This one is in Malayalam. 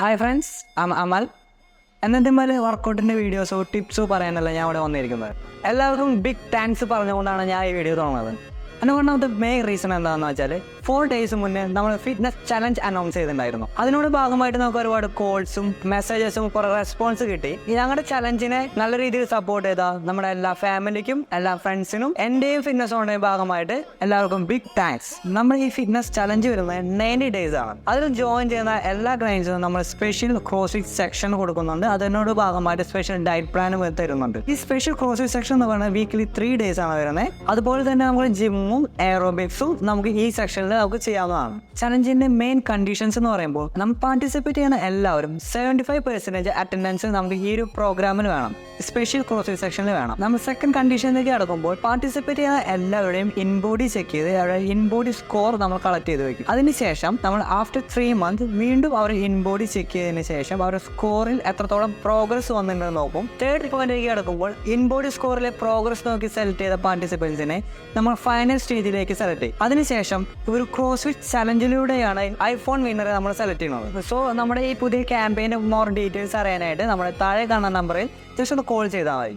ഹായ് ഫ്രണ്ട്സ്, അമൽ. എന്നതിന്മേൽ വർക്കൗട്ടിൻ്റെ വീഡിയോസോ ടിപ്സോ പറയാനല്ല ഞാൻ ഇവിടെ വന്നിരിക്കുന്നത്. എല്ലാവർക്കും ബിഗ് താങ്ക്സ് പറഞ്ഞുകൊണ്ടാണ് ഞാൻ ഈ വീഡിയോ തുടങ്ങുന്നത്. അതിന് ഒന്നാമത്തെ മെയിൻ റീസൺ എന്താണെന്ന് വെച്ചാൽ 4 days മുന്നേ നമ്മൾ ഫിറ്റ്നസ് ചലഞ്ച് അനൗൺസ് ചെയ്തിട്ടുണ്ടായിരുന്നു. അതിനോട് ഭാഗമായിട്ട് നമുക്ക് ഒരുപാട് കോൾസും മെസ്സേജസും കുറേ റെസ്പോൺസ് കിട്ടി. ഞങ്ങളുടെ ചലഞ്ചിനെ നല്ല രീതിയിൽ സപ്പോർട്ട് ചെയ്ത നമ്മുടെ എല്ലാ ഫാമിലിക്കും എല്ലാ ഫ്രണ്ട്സിനും എൻ്റെയും ഫിറ്റ്നസ് ഓണിൻ്റെയും ഭാഗമായിട്ട് എല്ലാവർക്കും ബിഗ് താങ്ക്സ്. നമ്മൾ ഈ ഫിറ്റ്നസ് ചലഞ്ച് വരുന്നത് 90 days ആണ്. അതിൽ ജോയിൻ ചെയ്യുന്ന എല്ലാ ക്ലയൻസിനും നമ്മൾ സ്പെഷ്യൽ ക്രോസ്ഫിറ്റ് സെക്ഷൻ കൊടുക്കുന്നുണ്ട്. അതിനോട് ഭാഗമായിട്ട് സ്പെഷ്യൽ ഡയറ്റ് പ്ലാനും തരുന്നുണ്ട്. ഈ സ്പെഷ്യൽ ക്രോസ്ഫിറ്റ് സെക്ഷൻ എന്ന് പറയുന്നത് വീക്കിലി 3 days ആണ് വരുന്നത്. അതുപോലെ തന്നെ നമ്മൾ ജിമ്മും എയറോബിക്സും നമുക്ക് ഈ സെക്ഷനിൽ നമുക്ക് ചെയ്യാവുന്നതാണ്. ചലഞ്ചിന്റെ മെയിൻ കണ്ടീഷൻസ് എന്ന് പറയുമ്പോൾ നമ്മൾ പാർട്ടിസിപ്പേറ്റ് ചെയ്യുന്ന എല്ലാവരും 75% അറ്റൻഡൻസ് നമുക്ക് ഈ ഒരു പ്രോഗ്രാമിൽ വേണം, സ്പെഷ്യൽ ക്രോസ്ഫിറ്റ് സെക്ഷനിൽ വേണം. നമ്മൾ സെക്കൻഡ് കണ്ടീഷനിലേക്ക് കടക്കുമ്പോൾ പാർട്ടിസിപ്പേറ്റ് ചെയ്യുന്ന എല്ലാവരുടെയും ഇൻബോഡി ചെക്ക് ചെയ്ത് അവരുടെ ഇൻബോഡി സ്കോർ നമ്മൾ കളക്ട് ചെയ്ത് വെക്കും. അതിനുശേഷം നമ്മൾ ആഫ്റ്റർ 3 months വീണ്ടും അവർ ഇൻബോഡി ചെക്ക് ചെയ്തതിന് ശേഷം അവരുടെ സ്കോറിൽ എത്രത്തോളം പ്രോഗ്രസ് വന്നിട്ടുണ്ടെന്ന് നോക്കും. തേർഡ് പോയിന്റിലേക്ക് കടക്കുമ്പോൾ ഇൻബോഡി സ്കോറിലെ പ്രോഗ്രസ് നോക്കി സെലക്ട് ചെയ്ത പാർട്ടിസിപ്പൻസിനെ നമ്മൾ ഫൈനൽ സ്റ്റേജിലേക്ക് സെലക്ട് ചെയ്യും. അതിനുശേഷം ഒരു ക്രോസ്ഫിറ്റ് ചലഞ്ചിലൂടെയാണ് ഐഫോൺ വിന്നറെ നമ്മൾ സെലക്ട് ചെയ്യുന്നത്. സോ നമ്മുടെ ഈ പുതിയ ക്യാമ്പയിൻ്റെ മോർ ഡീറ്റെയിൽസ് അറിയാനായിട്ട് നമ്മുടെ താഴെ കാണുന്ന നമ്പറിൽ ജസ്റ്റ് ഒന്ന് കോൾ ചെയ്താൽ മതി.